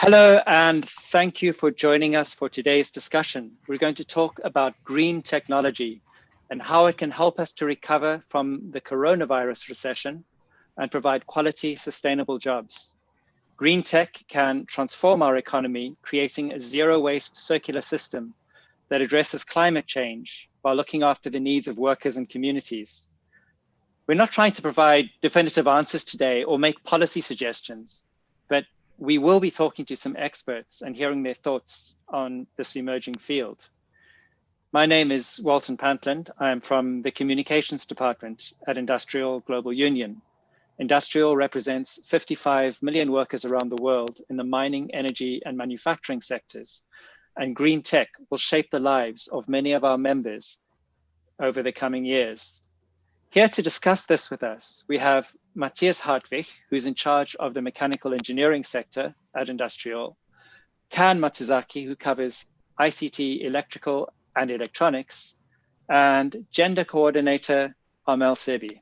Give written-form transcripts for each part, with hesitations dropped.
Hello, and thank you for joining us for today's discussion. We're going to talk about green technology and how it can help us to recover from the coronavirus recession and provide quality, sustainable jobs. Green tech can transform our economy, creating a zero-waste circular system that addresses climate change while looking after the needs of workers and communities. We're not trying to provide definitive answers today or make policy suggestions, but we will be talking to some experts and hearing their thoughts on this emerging field. My name is Walton Pantland. I am from the Communications Department at Industrial Global Union. Industrial represents 55 million workers around the world in the mining, energy, and manufacturing sectors. And green tech will shape the lives of many of our members over the coming years. Here to discuss this with us, we have Matthias Hartwig, who's in charge of the mechanical engineering sector at Industrial, Kan Matsuzaki, who covers ICT, electrical and electronics, and gender coordinator Armel Sebi.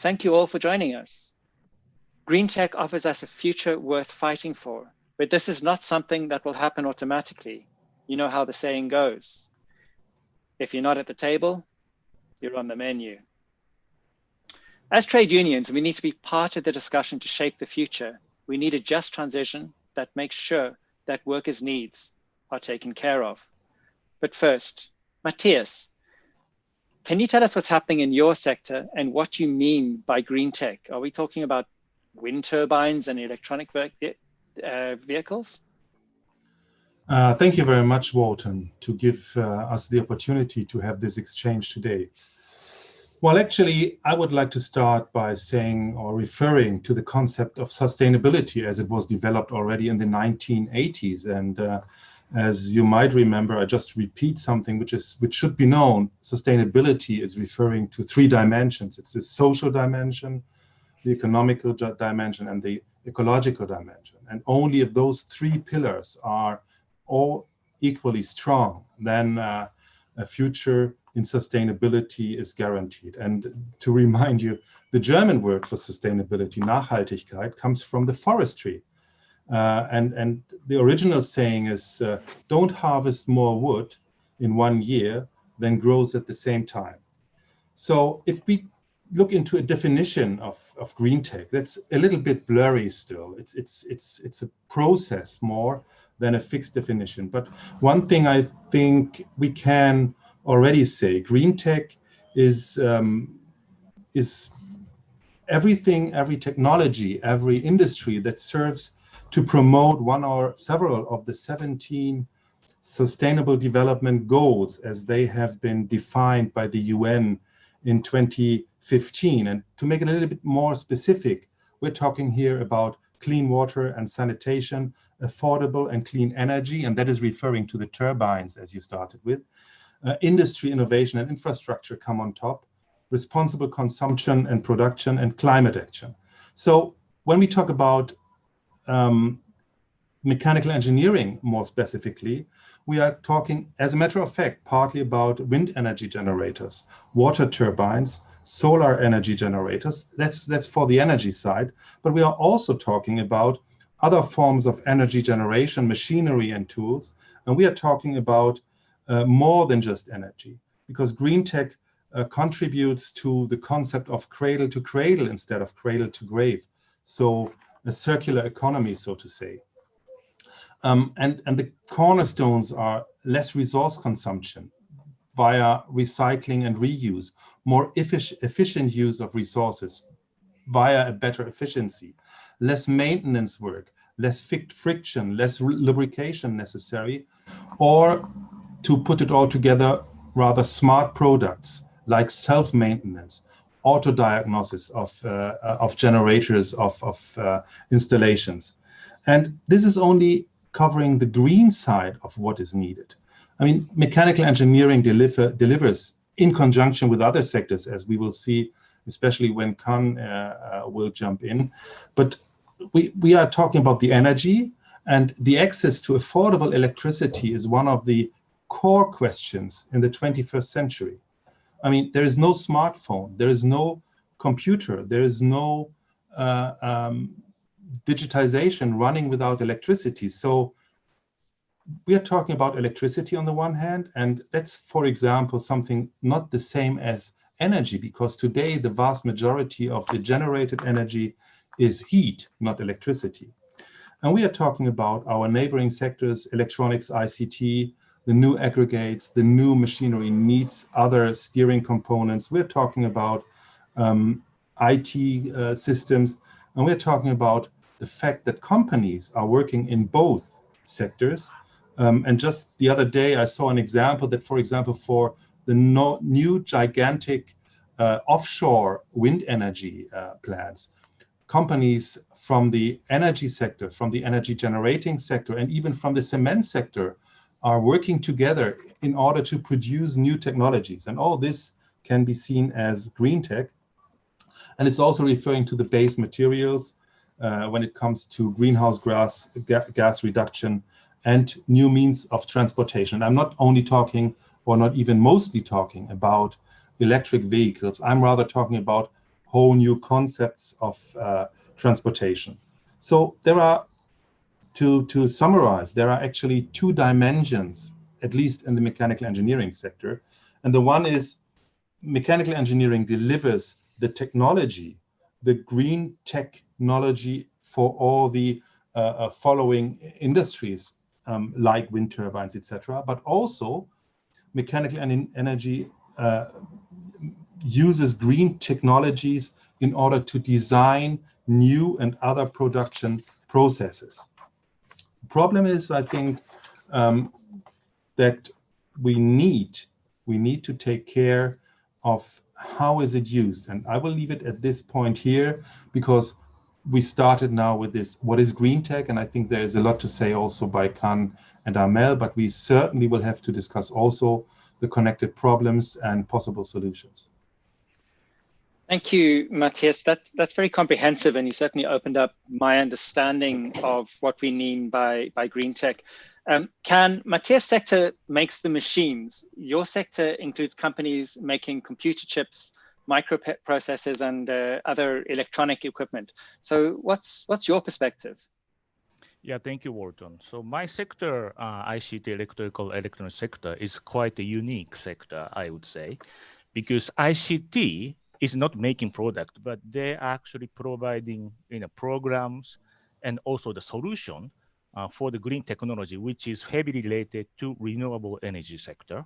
Thank you all for joining us. Green tech offers us a future worth fighting for, but this is not something that will happen automatically. You know how the saying goes. If you're not at the table, you're on the menu. As trade unions, we need to be part of the discussion to shape the future. We need a just transition that makes sure that workers' needs are taken care of. But first, Matthias, can you tell us what's happening in your sector and what you mean by green tech? Are we talking about wind turbines and electronic vehicles? Thank you very much, Walton, to give us the opportunity to have this exchange today. Well, actually, I would like to start by saying or referring to the concept of sustainability as it was developed already in the 1980s. And as you might remember, I just repeat something which should be known. Sustainability is referring to three dimensions. It's the social dimension, the economical dimension, and the ecological dimension. And only if those three pillars are all equally strong, then a future in sustainability is guaranteed. And to remind you, the German word for sustainability, Nachhaltigkeit, comes from the forestry. And the original saying is, don't harvest more wood in 1 year than grows at the same time. So if we look into a definition of green tech, that's a little bit blurry still. It's a process more than a fixed definition. But one thing I think we can already say, green tech is everything, every technology, every industry that serves to promote one or several of the 17 Sustainable Development Goals as they have been defined by the UN in 2015. And to make it a little bit more specific, we're talking here about clean water and sanitation, affordable and clean energy, and that is referring to the turbines as you started with. Industry, innovation, and infrastructure come on top, responsible consumption and production, and climate action. So when we talk about mechanical engineering more specifically, we are talking, as a matter of fact, partly about wind energy generators, water turbines, solar energy generators. That's for the energy side, but we are also talking about other forms of energy generation, machinery and tools, and we are talking about more than just energy, because green tech contributes to the concept of cradle to cradle instead of cradle to grave. So a circular economy, so to say. And the cornerstones are less resource consumption via recycling and reuse, more efficient use of resources via a better efficiency, less maintenance work, less friction, less lubrication necessary, or to put it all together, rather smart products like self-maintenance, auto-diagnosis of generators, of installations. And this is only covering the green side of what is needed. I mean, mechanical engineering delivers in conjunction with other sectors, as we will see, especially when Kan will jump in. But we are talking about the energy, and the access to affordable electricity is one of the core questions in the 21st century. I mean, there is no smartphone, there is no computer, there is no digitization running without electricity. So we are talking about electricity on the one hand, and that's, for example, something not the same as energy, because today the vast majority of the generated energy is heat, not electricity. And we are talking about our neighboring sectors, electronics, ICT, the new aggregates, the new machinery needs other steering components. We're talking about IT systems, and we're talking about the fact that companies are working in both sectors. And just the other day, I saw an example that, for example, for the new gigantic offshore wind energy plants, companies from the energy sector, from the energy generating sector, and even from the cement sector are working together in order to produce new technologies. And all this can be seen as green tech. And it's also referring to the base materials when it comes to greenhouse gas reduction and new means of transportation. I'm not only talking, or not even mostly talking, about electric vehicles. I'm rather talking about whole new concepts of transportation. So there are, to summarize, there are actually two dimensions, at least in the mechanical engineering sector. And the one is mechanical engineering delivers the technology, the green technology for all the following industries like wind turbines, etc. But also mechanical energy uses green technologies in order to design new and other production processes. The problem is, I think, that we need to take care of how is it used. And I will leave it at this point here, because we started now with this, what is green tech? And I think there is a lot to say also by Kan and Amel, but we certainly will have to discuss also the connected problems and possible solutions. Thank you, Matthias. That's very comprehensive, and you certainly opened up my understanding of what we mean by green tech. Matthias' sector makes the machines. Your sector includes companies making computer chips, microprocessors, and other electronic equipment. So what's your perspective? Yeah, thank you, Walton. So my sector, ICT, electrical electronic sector, is quite a unique sector, I would say, because ICT is not making product, but they're actually providing programs and also the solution for the green technology, which is heavily related to renewable energy sector.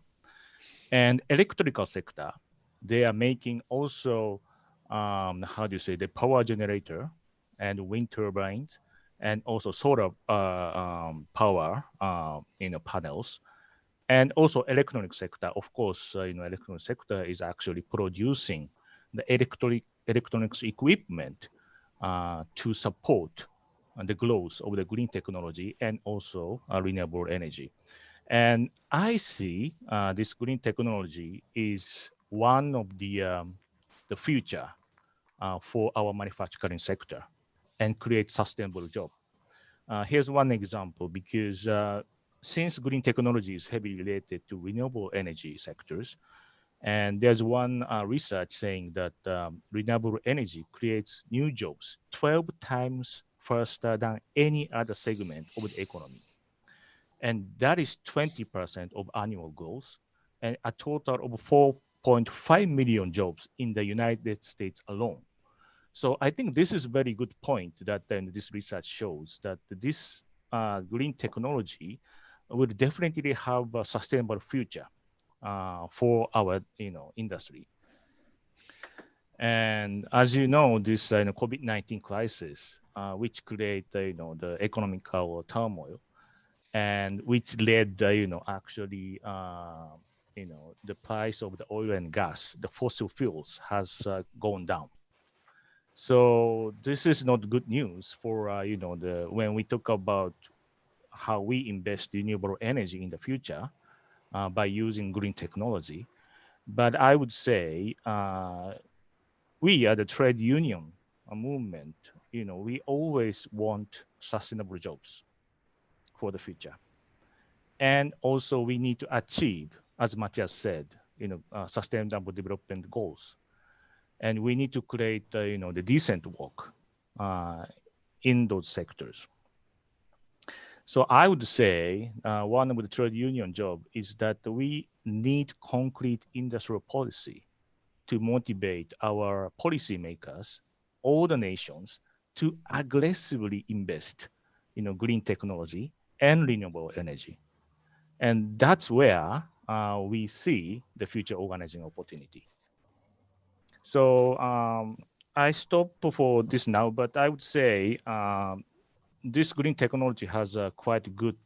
And electrical sector, they are making also, the power generator and wind turbines, and also solar power, panels. And also electronic sector, of course, electronic sector is actually producing the electronics equipment to support the growth of the green technology and also renewable energy. And I see this green technology is one of the future for our manufacturing sector and create sustainable job. Here's one example, because since green technology is heavily related to renewable energy sectors, and there's one research saying that renewable energy creates new jobs 12 times faster than any other segment of the economy. And that is 20% of annual growth, and a total of 4.5 million jobs in the United States alone. So I think this is a very good point that this research shows that this green technology will definitely have a sustainable future for our industry. And as you know, this COVID-19 crisis, which create the economical turmoil, and which led actually the price of the oil and gas, the fossil fuels, has gone down. So this is not good news for when we talk about how we invest renewable energy in the future by using green technology. But I would say we are the trade union movement. We always want sustainable jobs for the future, and also we need to achieve, as Matthias said, sustainable development goals. And we need to create, the decent work in those sectors. So I would say one of the trade union job is that we need concrete industrial policy to motivate our policymakers, all the nations, to aggressively invest in green technology and renewable energy. And that's where we see the future organizing opportunity. So I stop for this now, but I would say this green technology has a quite good,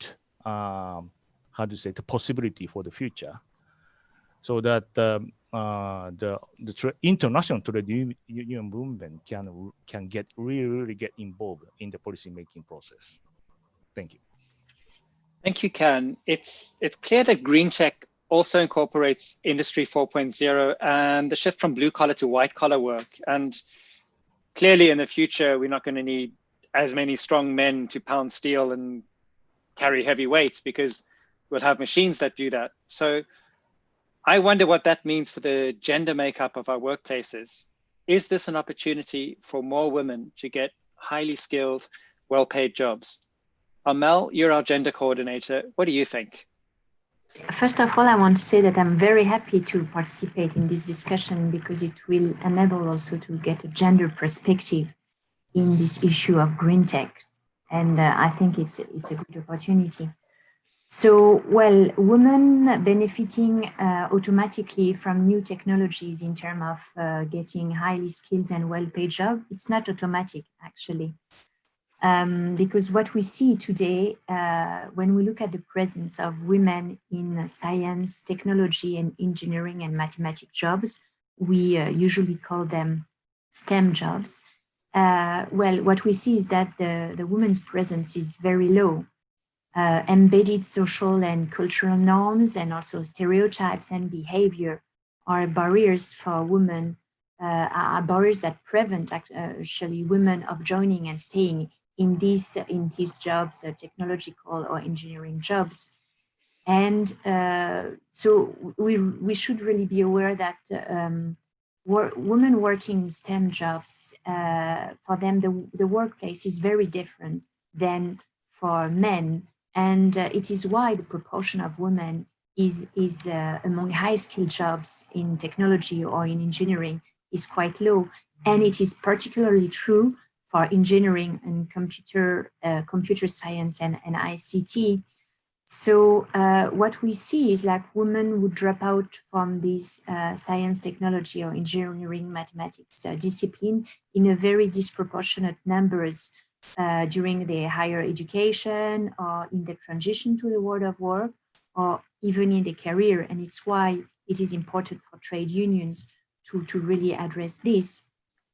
the possibility for the future. So that the international trade union movement can really get involved in the policy making process. Thank you. Thank you, Ken. It's clear that green tech also incorporates Industry 4.0 and the shift from blue collar to white collar work. And clearly in the future, we're not going to need as many strong men to pound steel and carry heavy weights because we'll have machines that do that. So I wonder what that means for the gender makeup of our workplaces. Is this an opportunity for more women to get highly skilled, well-paid jobs? Mel, you're our gender coordinator. What do you think? First of all, I want to say that I'm very happy to participate in this discussion because it will enable also to get a gender perspective in this issue of green tech. And I think it's a good opportunity. So, well, women benefiting automatically from new technologies in terms of getting highly skilled and well-paid jobs, it's not automatic, actually. Because what we see today, when we look at the presence of women in science, technology, and engineering and mathematics jobs, we usually call them STEM jobs. Well, what we see is that the women's presence is very low. Embedded social and cultural norms and also stereotypes and behavior are barriers for women, are barriers that prevent actually women of joining and staying in these jobs, technological or engineering jobs. And so we should really be aware that women working in STEM jobs, for them, the workplace is very different than for men. And it is why the proportion of women is among high-skilled jobs in technology or in engineering is quite low. And it is particularly true for engineering and computer science and ICT. So what we see is like women would drop out from this science, technology, or engineering, mathematics discipline in a very disproportionate numbers during their higher education or in the transition to the world of work or even in the career. And it's why it is important for trade unions to really address this.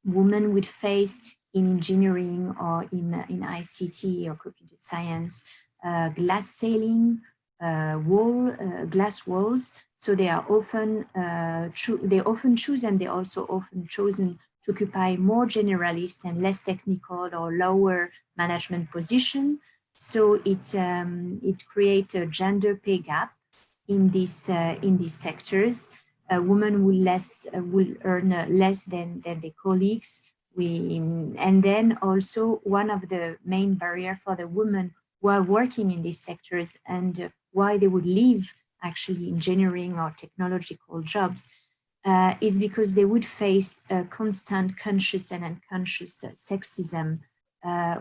Women would face in engineering or in ICT or computer science, glass ceiling, glass walls. So they are often choose and they also often chosen to occupy more generalist and less technical or lower management position. So it creates a gender pay gap in these sectors. Women will earn less than their colleagues. And then also one of the main barriers for the women who are working in these sectors and why they would leave actually engineering or technological jobs is because they would face constant conscious and unconscious sexism.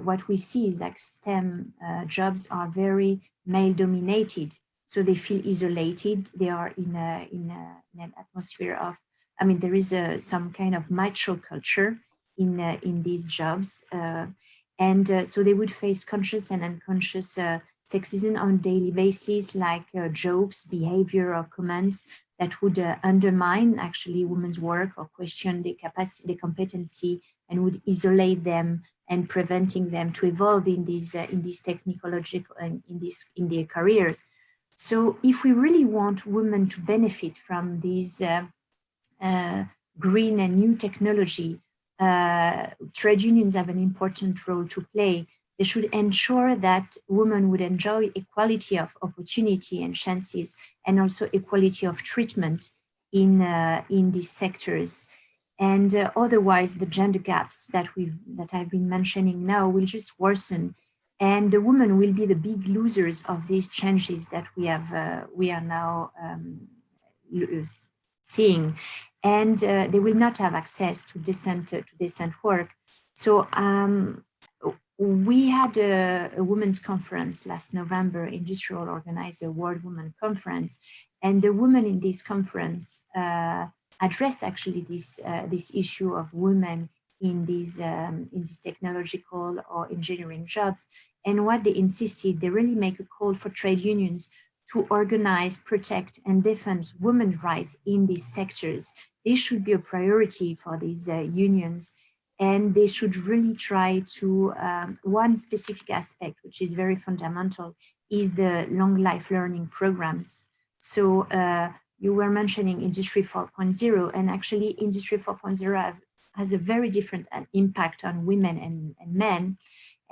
What we see is like STEM jobs are very male dominated, so they feel isolated. They are in an atmosphere of, I mean, there is some kind of macho culture in these jobs, and so they would face conscious and unconscious sexism on a daily basis, like jokes, behavior, or comments that would undermine actually women's work or question their capacity, their competency, and would isolate them and preventing them to evolve in these technological and in their careers. So if we really want women to benefit from these green and new technology, trade unions have an important role to play. They should ensure that women would enjoy equality of opportunity and chances, and also equality of treatment in these sectors. And otherwise, the gender gaps that I've been mentioning now will just worsen, and the women will be the big losers of these changes that we are now seeing, and they will not have access to decent work. So we had a women's conference last November. Industrial organized a World Women Conference, and the women in this conference addressed actually this issue of women in these technological or engineering jobs. And what they insisted, they really make a call for trade unions to organize, protect, and defend women's rights in these sectors. This should be a priority for these unions, and they should really try to, one specific aspect, which is very fundamental, is the long life learning programs. So you were mentioning Industry 4.0, and actually Industry 4.0 has a very different impact on women and men,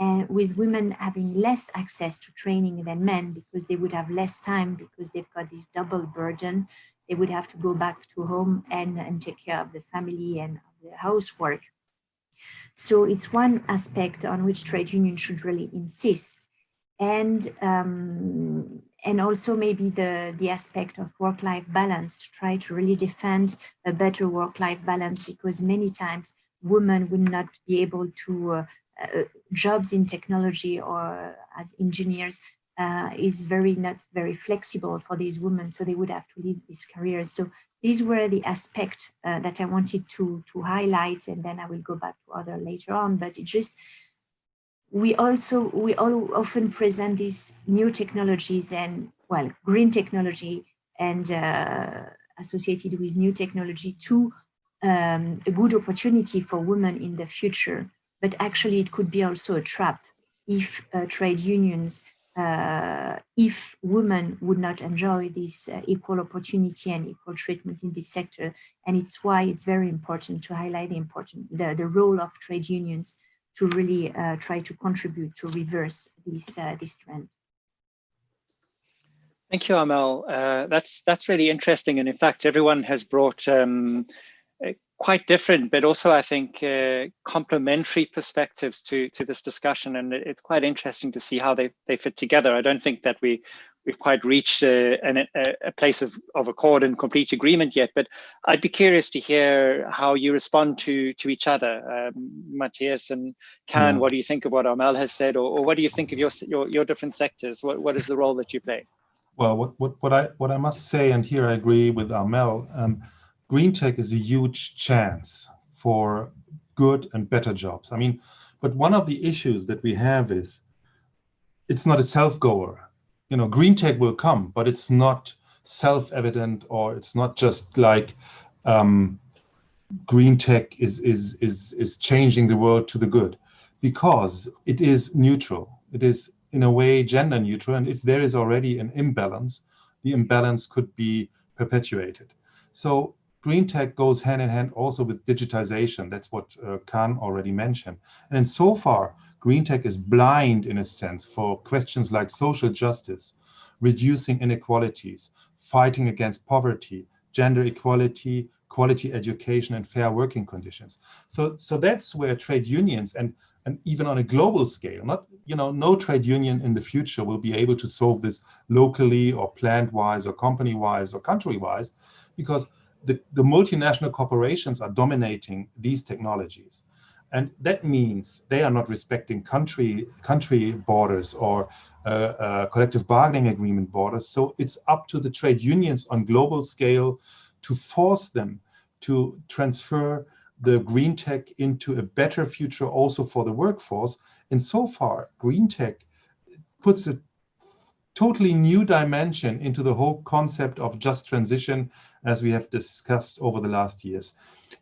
and with women having less access to training than men because they would have less time because they've got this double burden. They would have to go back to home and take care of the family and of the housework. So it's one aspect on which trade unions should really insist. And also maybe the aspect of work-life balance, to try to really defend a better work-life balance, because many times women will not be able to, jobs in technology or as engineers is not very flexible for these women, so they would have to leave these careers. So these were the aspects that I wanted to highlight, and then I will go back to other later on. But it just, we all often present these new technologies and, well, green technology and associated with new technology to a good opportunity for women in the future. But actually it could be also a trap if trade unions, if women would not enjoy this equal opportunity and equal treatment in this sector. And it's why it's very important to highlight the role of trade unions to really try to contribute to reverse this trend. Thank you, Amel. That's really interesting. And in fact, everyone has brought quite different, but also I think complementary perspectives to this discussion. And it's quite interesting to see how they fit together. I don't think that we've quite reached a place of accord and complete agreement yet, but I'd be curious to hear how you respond to each other. Matthias and Can, what do you think of what Amel has said, or what do you think of your different sectors? What is the role that you play? Well, what I must say, and here I agree with Amel, green tech is a huge chance for good and better jobs. I mean, but one of the issues that we have is it's not a self-goer. You know, green tech will come, but it's not self-evident, or it's not just like green tech is changing the world to the good, because it is neutral. It is in a way gender neutral, and if there is already an imbalance, the imbalance could be perpetuated. So green tech goes hand in hand also with digitization. That's what Khan already mentioned. And so far, green tech is blind in a sense for questions like social justice, reducing inequalities, fighting against poverty, gender equality, quality education, and fair working conditions. So that's where trade unions, and even on a global scale, no trade union in the future will be able to solve this locally or plant-wise or company-wise or country-wise, because the multinational corporations are dominating these technologies. And that means they are not respecting country borders or collective bargaining agreement borders. So it's up to the trade unions on global scale to force them to transfer the green tech into a better future also for the workforce. And so far, green tech puts a totally new dimension into the whole concept of just transition, as we have discussed over the last years.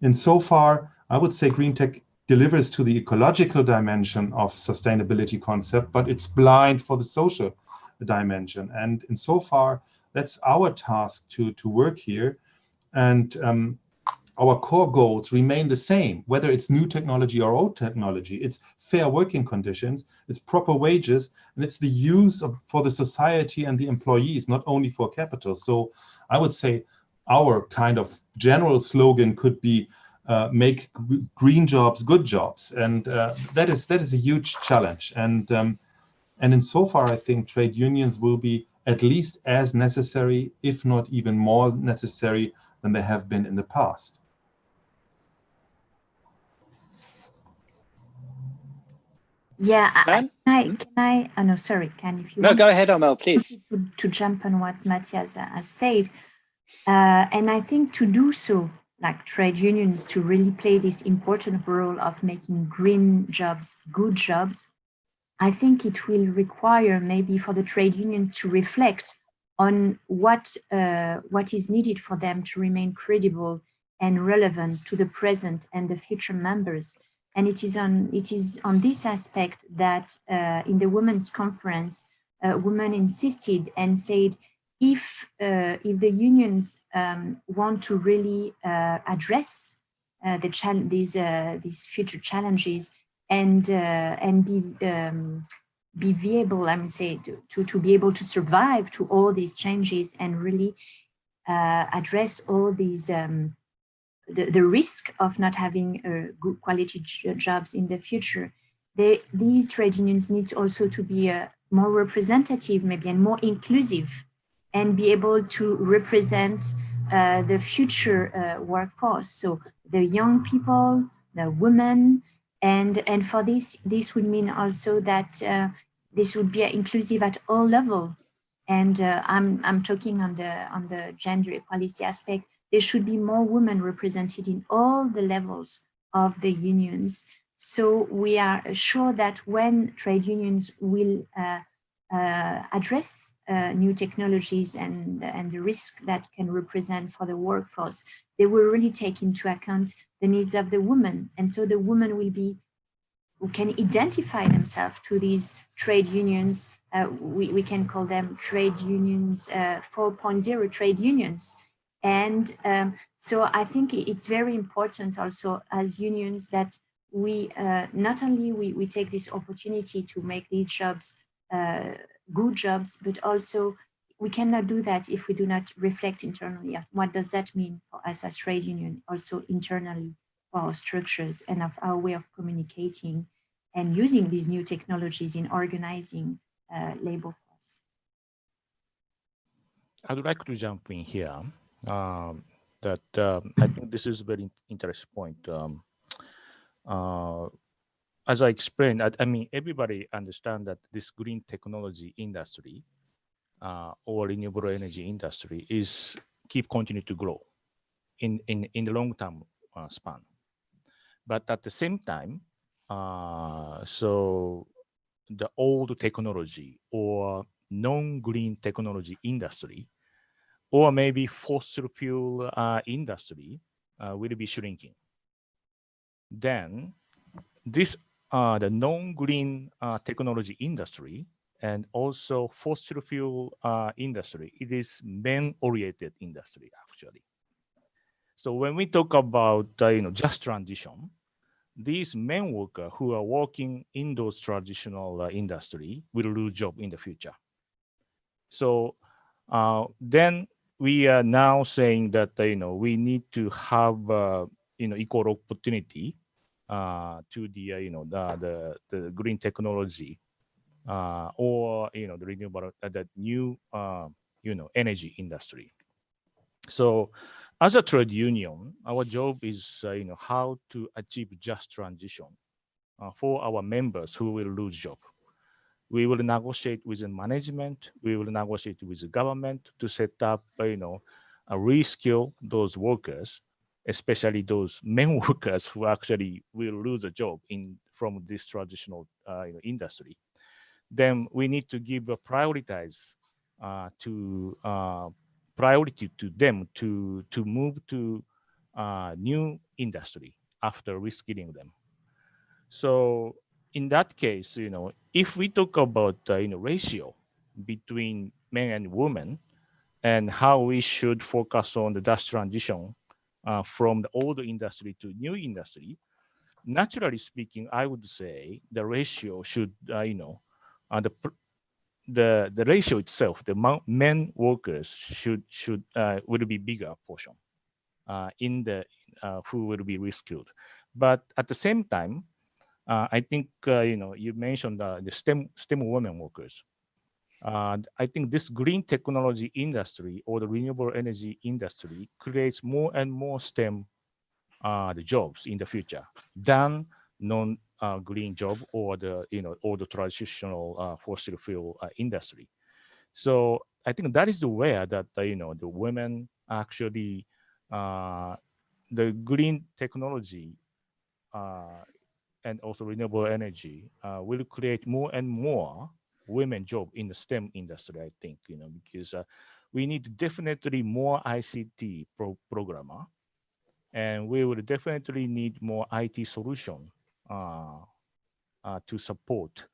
And so far, I would say green tech delivers to the ecological dimension of sustainability concept, but it's blind for the social dimension. And so far, that's our task to work here. And our core goals remain the same, whether it's new technology or old technology. It's fair working conditions, it's proper wages, and it's the use for the society and the employees, not only for capital. So I would say our kind of general slogan could be make green jobs good jobs, and that is a huge challenge. And insofar, I think trade unions will be at least as necessary, if not even more necessary, than they have been in the past. Yeah, Can I? Oh no, sorry. If you no, want go ahead, Amel, please. to jump on what Matthias has said, and I think to do so, like trade unions, to really play this important role of making green jobs good jobs, I think it will require maybe for the trade union to reflect on what is needed for them to remain credible and relevant to the present and the future members. And it is on this aspect that in the Women's Conference, women insisted and said, if the unions want to really address these future challenges and be viable, I would say, to be able to survive to all these changes and really address all these the risk of not having good quality jobs in the future. These trade unions need also to be more representative, maybe, and more inclusive, and be able to represent the future workforce. So the young people, the women, and for this would mean also that this would be inclusive at all levels. And I'm talking on the gender equality aspect. There should be more women represented in all the levels of the unions. So we are sure that when trade unions will address new technologies and the risk that can represent for the workforce, they will really take into account the needs of the women. And so the women who can identify themselves to these trade unions. We can call them trade unions 4.0 trade unions. And so I think it's very important also as unions that we not only we take this opportunity to make these jobs good jobs, but also we cannot do that if we do not reflect internally of what does that mean for us as trade union, also internally for our structures and of our way of communicating and using these new technologies in organizing labor force. I would like to jump in here. I think this is a very interesting point. As I explained, I mean, everybody understands that this green technology industry or renewable energy industry is continue to grow in the long term span. But at the same time, so the old technology or non-green technology industry, or maybe fossil fuel industry will be shrinking. Then this the non-green technology industry and also fossil fuel industry, it is men-oriented industry actually. So when we talk about just transition, these men workers who are working in those traditional industry will lose job in the future. So then we are now saying that we need to have equal opportunity to the green technology or the renewable the new energy industry. So as a trade union, our job is how to achieve just transition for our members who will lose job. We will negotiate with the management. We will negotiate with the government to set up, reskill those workers, especially those men workers who actually will lose a job from this traditional industry. Then we need to give a priority to them to move to new industry after reskilling them. So in that case, if we talk about ratio between men and women and how we should focus on the just transition from the old industry to new industry, naturally speaking, I would say the ratio should, the ratio itself, the men workers would be bigger portion. in the who will be reskilled. But at the same time, I think you mentioned the STEM women workers. I think this green technology industry or the renewable energy industry creates more and more STEM the jobs in the future than non-green job or the traditional fossil fuel industry. So I think that is where that the women actually the green technology and also renewable energy will create more and more women job in the STEM industry. I think because we need definitely more ICT programmer, and we will definitely need more IT solution to support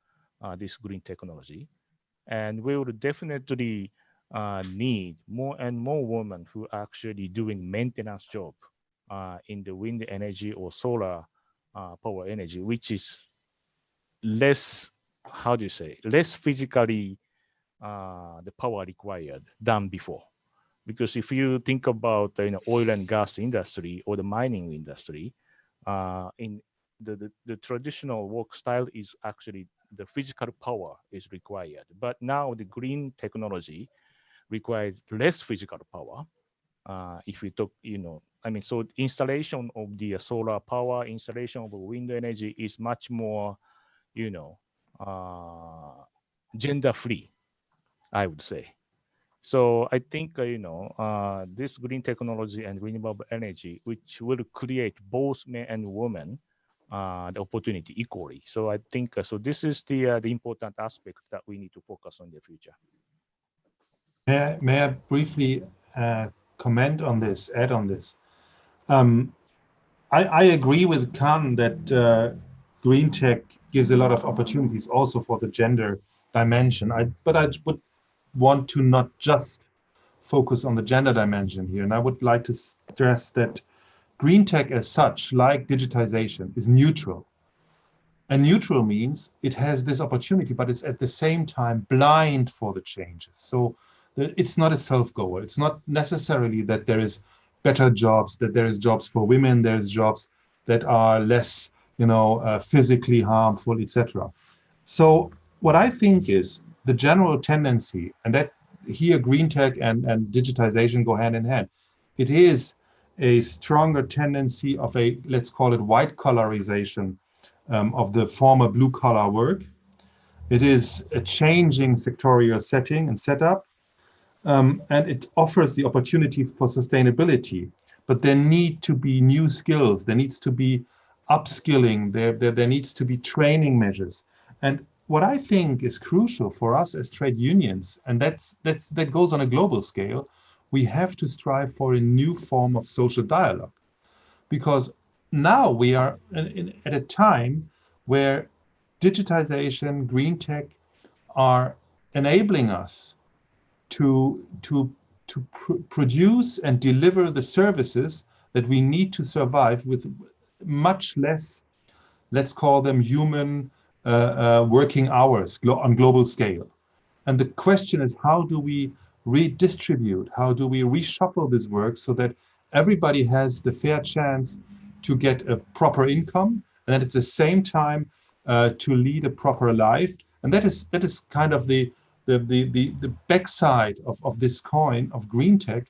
this green technology. And we will definitely need more and more women who are actually doing maintenance job in the wind energy or solar power energy, which is less, how do you say, less physically the power required than before. Because if you think about the oil and gas industry or the mining industry, in the traditional work style is actually the physical power is required. But now the green technology requires less physical power. If we talk, so installation of the solar power, installation of wind energy is much more, gender free, I would say. So I think this green technology and renewable energy, which will create both men and women the opportunity equally. So I think so. This is the important aspect that we need to focus on in the future. May I briefly comment on this, add on this? I agree with Khan that green tech gives a lot of opportunities also for the gender dimension. But I would want to not just focus on the gender dimension here. And I would like to stress that green tech as such, like digitization, is neutral. And neutral means it has this opportunity, but it's at the same time blind for the changes. So it's not a self-goal. It's not necessarily that there is better jobs, that there is jobs for women, there's jobs that are less, physically harmful, etc. So what I think is the general tendency, and that here green tech and digitization go hand in hand. It is a stronger tendency of a, let's call it white collarization of the former blue collar work. It is a changing sectorial setting and setup, and it offers the opportunity for sustainability. But there need to be new skills. There needs to be upskilling. There needs to be training measures. And what I think is crucial for us as trade unions, and that goes on a global scale, we have to strive for a new form of social dialogue. Because now we are at a time where digitization, green tech are enabling us to produce and deliver the services that we need to survive with much less, let's call them human working hours on global scale. And the question is, how do we redistribute? How do we reshuffle this work so that everybody has the fair chance to get a proper income, and at the same time to lead a proper life? And that is kind of the backside of this coin of green tech.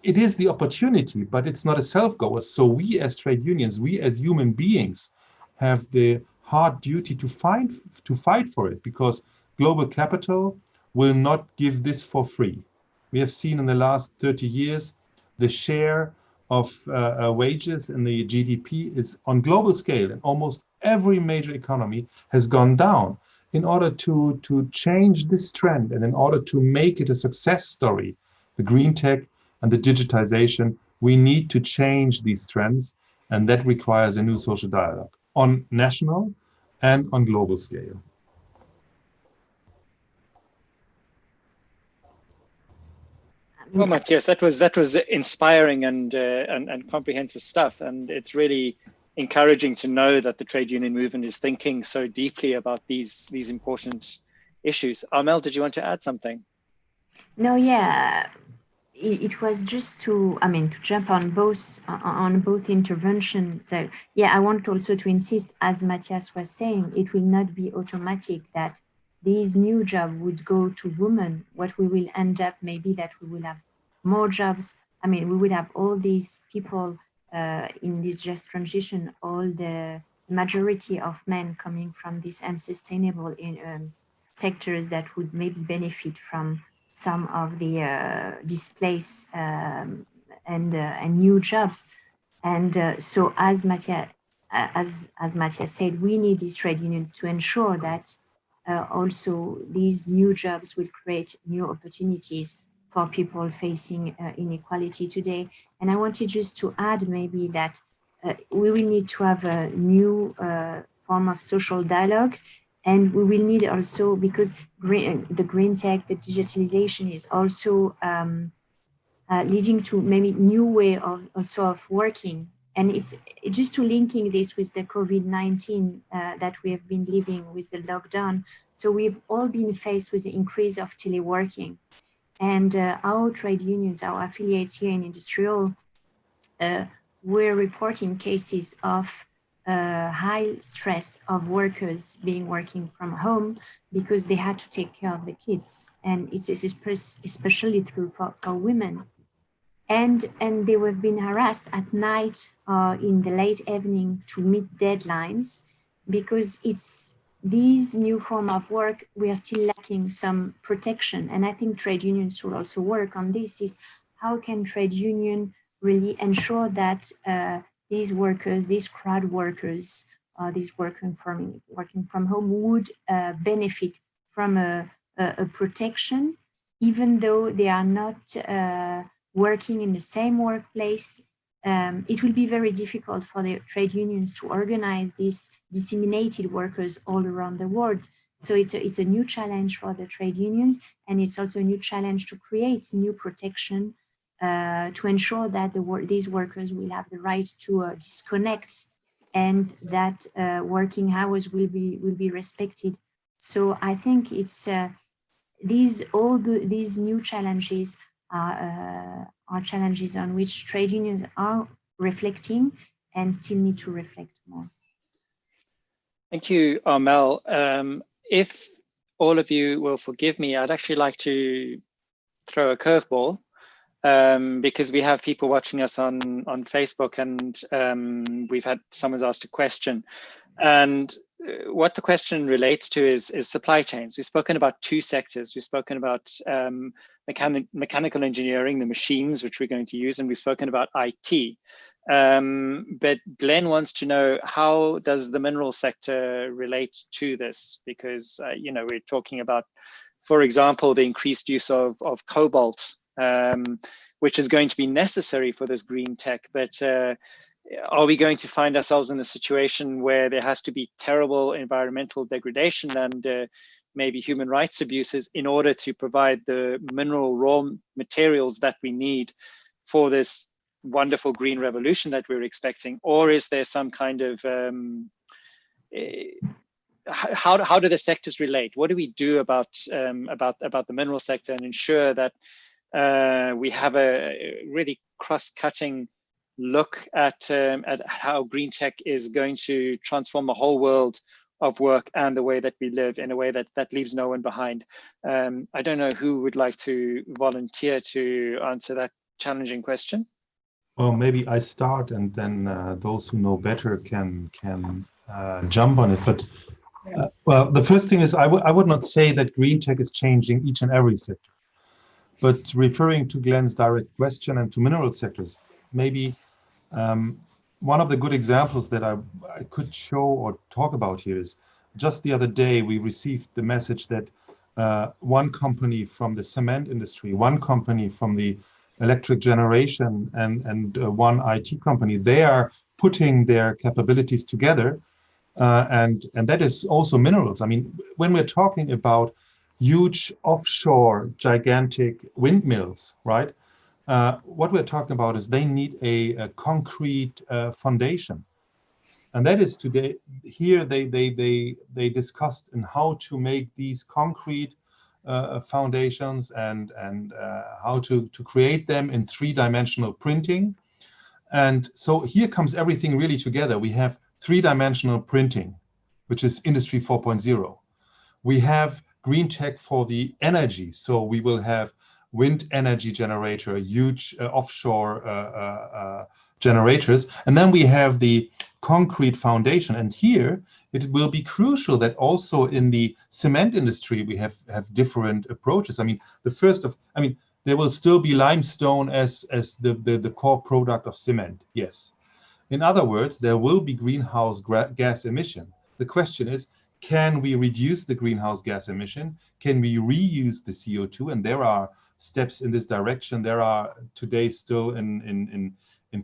It is the opportunity, but it's not a self-goal. So we as trade unions, we as human beings have the hard duty to fight for it, because global capital will not give this for free. We have seen in the last 30 years, the share of wages in the GDP is on global scale, and almost every major economy has gone down. In order to change this trend, and in order to make it a success story, the green tech and the digitization, we need to change these trends, and that requires a new social dialogue on national and on global scale. Well, Matthias, that was inspiring and comprehensive stuff, and it's really encouraging to know that the trade union movement is thinking so deeply about these important issues. Amel, did you want to add something? No, yeah. it was just to, I mean, to jump on both interventions. So yeah, I want also to insist, as Matthias was saying, it will not be automatic that these new jobs would go to women. What we will end up maybe that we will have more jobs. I mean, we will have all these people in this just transition, all the majority of men coming from these unsustainable sectors that would maybe benefit from some of the displaced and new jobs. And so as Matthias said, we need this trade union to ensure that also these new jobs will create new opportunities for people facing inequality today. And I wanted just to add maybe that we will need to have a new form of social dialogues. And we will need also, because the green tech, the digitalization is also leading to maybe new way of also of working. And it's just to linking this with the COVID-19 that we have been living with the lockdown. So we've all been faced with the increase of teleworking. And our trade unions, our affiliates here in Industrial, were reporting cases of high stress of workers working from home because they had to take care of the kids. And it's especially true for women. And they were being harassed at night or in the late evening to meet deadlines, because it's these new form of work, we are still lacking some protection. And I think trade unions should also work on this, is how can trade union really ensure that these workers, these crowd workers, these working from home would benefit from a protection, even though they are not working in the same workplace. It will be very difficult for the trade unions to organize these disseminated workers all around the world. So it's a new challenge for the trade unions, and it's also a new challenge to create new protection to ensure that these workers will have the right to disconnect, and that working hours will be respected. So I think it's these new challenges are challenges on which trade unions are reflecting and still need to reflect more. Thank you, Armel. If all of you will forgive me, I'd actually like to throw a curveball, because we have people watching us on Facebook, and we've had someone's asked a question. And what the question relates to is supply chains. We've spoken about two sectors. We've spoken about mechanical engineering, the machines which we're going to use, and we've spoken about IT. But Glenn wants to know, how does the mineral sector relate to this? Because we're talking about, for example, the increased use of cobalt, which is going to be necessary for this green tech. But are we going to find ourselves in a situation where there has to be terrible environmental degradation and maybe human rights abuses in order to provide the mineral raw materials that we need for this wonderful green revolution that we're expecting? Or is there some kind of how do the sectors relate? What do we do about the mineral sector and ensure that we have a really cross-cutting look at how green tech is going to transform the whole world of work and the way that we live, in a way that leaves no one behind? I don't know who would like to volunteer to answer that challenging question. Well, maybe I start, and then those who know better can jump on it. But well, the first thing is I would not say that green tech is changing each and every sector. But referring to Glenn's direct question and to mineral sectors, maybe one of the good examples that I could show or talk about here is, just the other day we received the message that one company from the cement industry, one company from the electric generation, and one IT company, they are putting their capabilities together, and that is also minerals. I mean, when we're talking about huge offshore gigantic windmills, right? What we're talking about is they need a concrete foundation, and that is today. Here they discussed in how to make these concrete foundations and how to create them in 3-dimensional printing. And so here comes everything really together. We have 3-dimensional printing, which is Industry 4.0. We have green tech for the energy. So we will have wind energy generator, huge offshore generators. And then we have the concrete foundation. And here it will be crucial that also in the cement industry, we have different approaches. I mean, there will still be limestone as the core product of cement, yes. In other words, there will be greenhouse gas emission. The question is, can we reduce the greenhouse gas emission? Can we reuse the CO2? And there are steps in this direction. There are today still in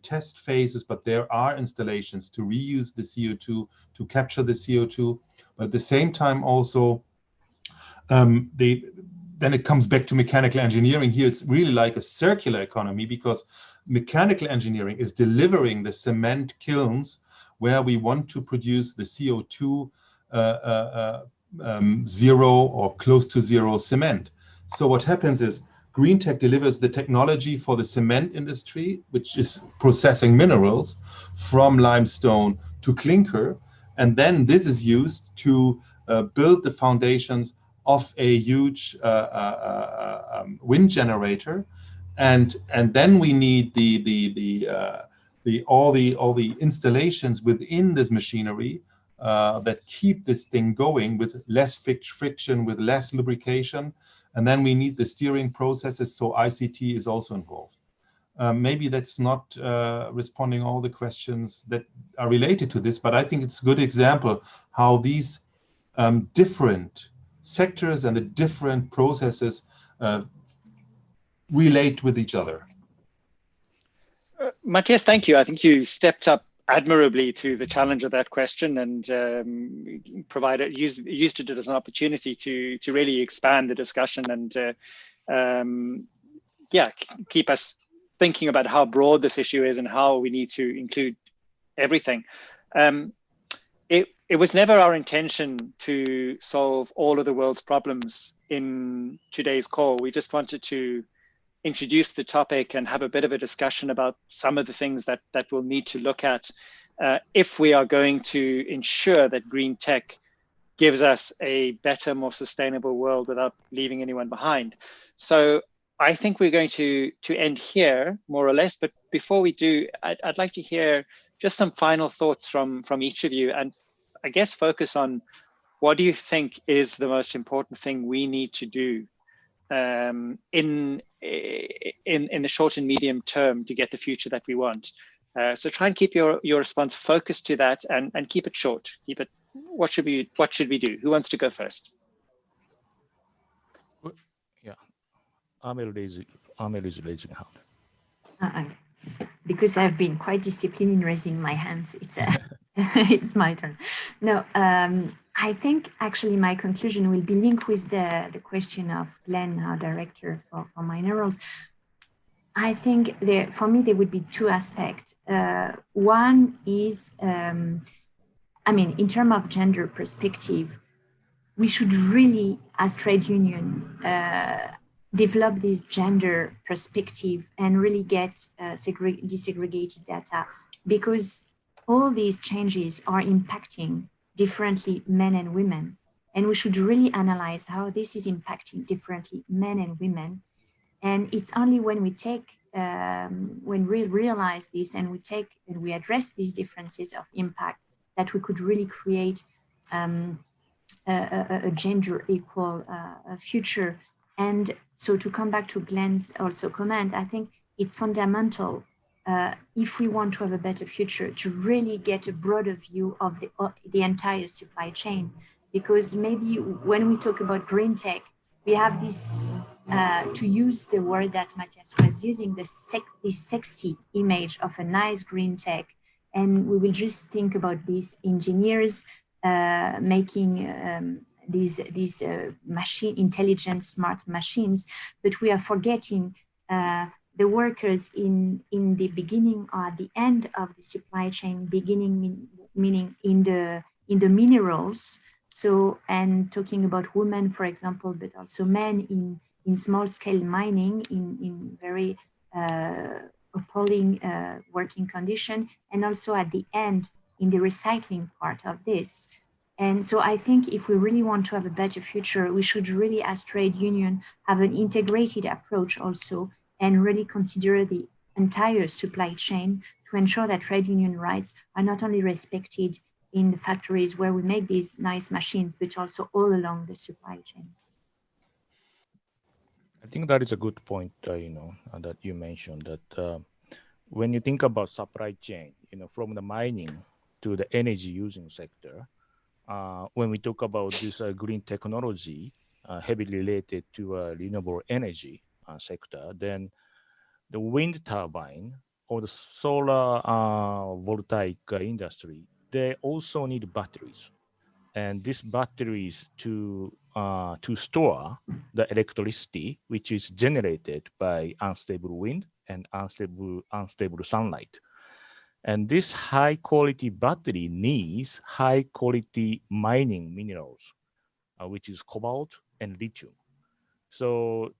test phases, but there are installations to reuse the CO2, to capture the CO2. But at the same time also, then it comes back to mechanical engineering. Here it's really like a circular economy, because mechanical engineering is delivering the cement kilns where we want to produce the CO2 zero or close to zero cement. So what happens is green tech delivers the technology for the cement industry, which is processing minerals from limestone to clinker. And then this is used to build the foundations of a huge wind generator, and then we need all the installations within this machinery that keep this thing going with less friction, with less lubrication, and then we need the steering processes. So ICT is also involved. Maybe that's not responding all the questions that are related to this, but I think it's a good example how these different sectors and the different processes relate with each other. Matthias, thank you. I think you stepped up admirably to the challenge of that question and used it as an opportunity to really expand the discussion and keep us thinking about how broad this issue is and how we need to include everything. It was never our intention to solve all of the world's problems in today's call. We just wanted to introduce the topic and have a bit of a discussion about some of the things that we'll need to look at if we are going to ensure that green tech gives us a better, more sustainable world without leaving anyone behind. So I think we're going to end here, more or less. But before we do, I'd like to hear just some final thoughts from each of you, and I guess focus on what do you think is the most important thing we need to do in the short and medium term to get the future that we want. So try and keep your response focused to that and keep it short. Keep it. What should we do? Who wants to go first? Yeah, Amel is raising hand. Because I've been quite disciplined in raising my hands, it's my turn. No, I think actually my conclusion will be linked with the question of Glenn, our director for minerals. I think for me there would be two aspects. One is, in terms of gender perspective, we should really, as trade union, develop this gender perspective and really get disaggregated data, because all these changes are impacting differently men and women. And we should really analyze how this is impacting differently men and women. And it's only when we realize this and we address these differences of impact that we could really create a gender equal future. And so to come back to Glenn's also comment, I think it's fundamental if we want to have a better future to really get a broader view of the entire supply chain. Because maybe when we talk about green tech, we have this, to use the word that Matthias was using, this sexy image of a nice green tech. And we will just think about these engineers making these intelligent, smart machines, but we are forgetting the workers in the beginning or at the end of the supply chain. Beginning meaning in the minerals, So, and talking about women, for example, but also men in small scale mining, in very appalling working condition, and also at the end in the recycling part of this. And so I think if we really want to have a better future, we should really, as trade union, have an integrated approach also, and really consider the entire supply chain to ensure that trade union rights are not only respected in the factories where we make these nice machines, but also all along the supply chain. I think that is a good point, that you mentioned, that when you think about supply chain, from the mining to the energy using sector, when we talk about this green technology heavily related to renewable energy sector, then the wind turbine or the solar voltaic industry, they also need batteries. And these batteries to store the electricity, which is generated by unstable wind and unstable sunlight. And this high quality battery needs high quality mining minerals, which is cobalt and lithium. So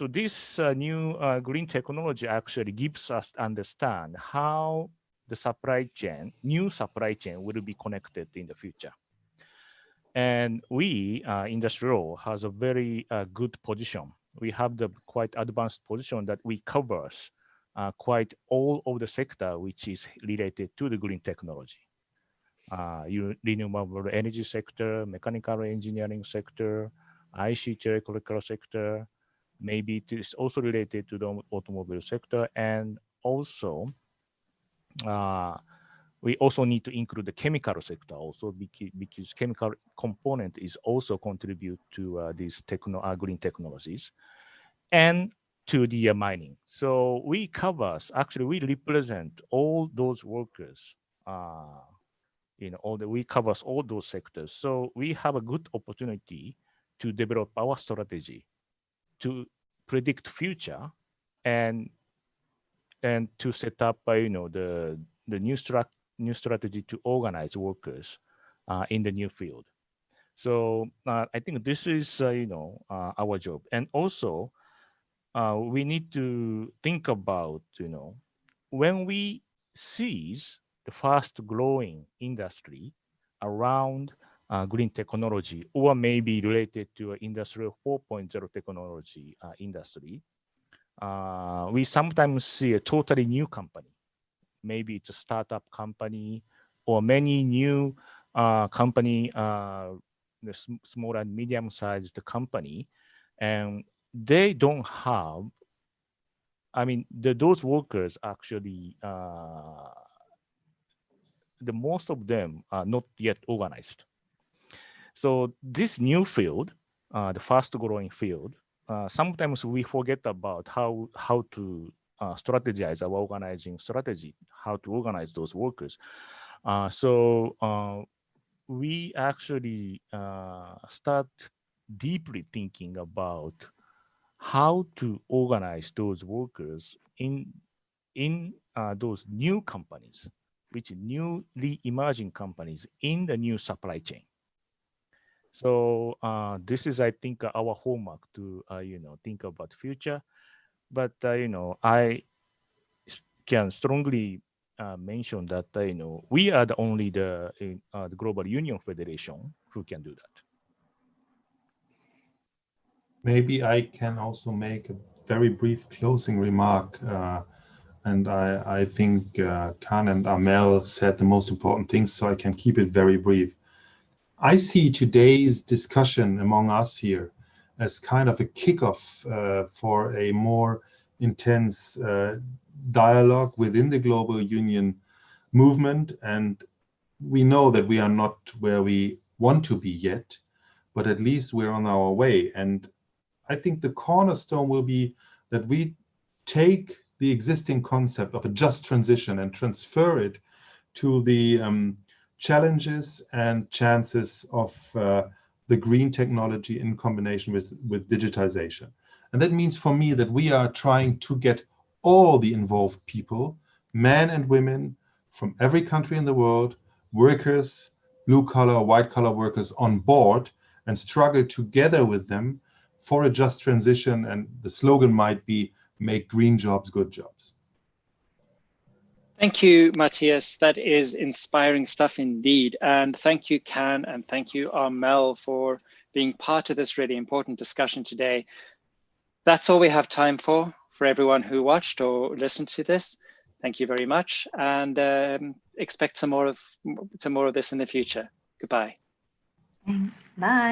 this new green technology actually gives us to understand how the supply chain, new supply chain, will be connected in the future. And we, Industrial, has a very good position. We have the quite advanced position that we covers quite all of the sector which is related to the green technology. Renewable energy sector, mechanical engineering sector, ICT electrical sector, maybe it is also related to the automobile sector, and also we also need to include the chemical sector also because chemical component is also contribute to these green technologies, and to the mining. So we we represent all those workers. We covers all those sectors. So we have a good opportunity to develop our strategy to predict future and to set up the new strategy to organize workers in the new field. So I think this is our job, and also we need to think about when we seize the fast growing industry around green technology, or maybe related to industrial 4.0 technology industry, we sometimes see a totally new company. Maybe it's a startup company or many new company, the small and medium-sized company, and they don't have, those workers actually, the most of them are not yet organized. So this new field, the fast-growing field, sometimes we forget about how to strategize our organizing strategy, how to organize those workers. So we actually start deeply thinking about how to organize those workers in those new companies, which newly emerging companies in the new supply chain. So this is, I think, our homework to think about future. But I can strongly mention that we are the only the Global Union Federation who can do that. Maybe I can also make a very brief closing remark. And I think Khan and Amel said the most important things, so I can keep it very brief. I see today's discussion among us here as kind of a kickoff for a more intense dialogue within the Global Union movement. And we know that we are not where we want to be yet, but at least we're on our way. And I think the cornerstone will be that we take the existing concept of a just transition and transfer it to the challenges and chances of the green technology in combination with digitization. And that means for me that we are trying to get all the involved people, men and women from every country in the world, workers, blue collar, white collar workers on board and struggle together with them for a just transition. And the slogan might be, make green jobs good jobs. Thank you, Matthias. That is inspiring stuff indeed. And thank you, Can, and thank you, Armel, for being part of this really important discussion today. That's all we have time for everyone who watched or listened to this. Thank you very much, and expect some more of this in the future. Goodbye. Thanks. Bye.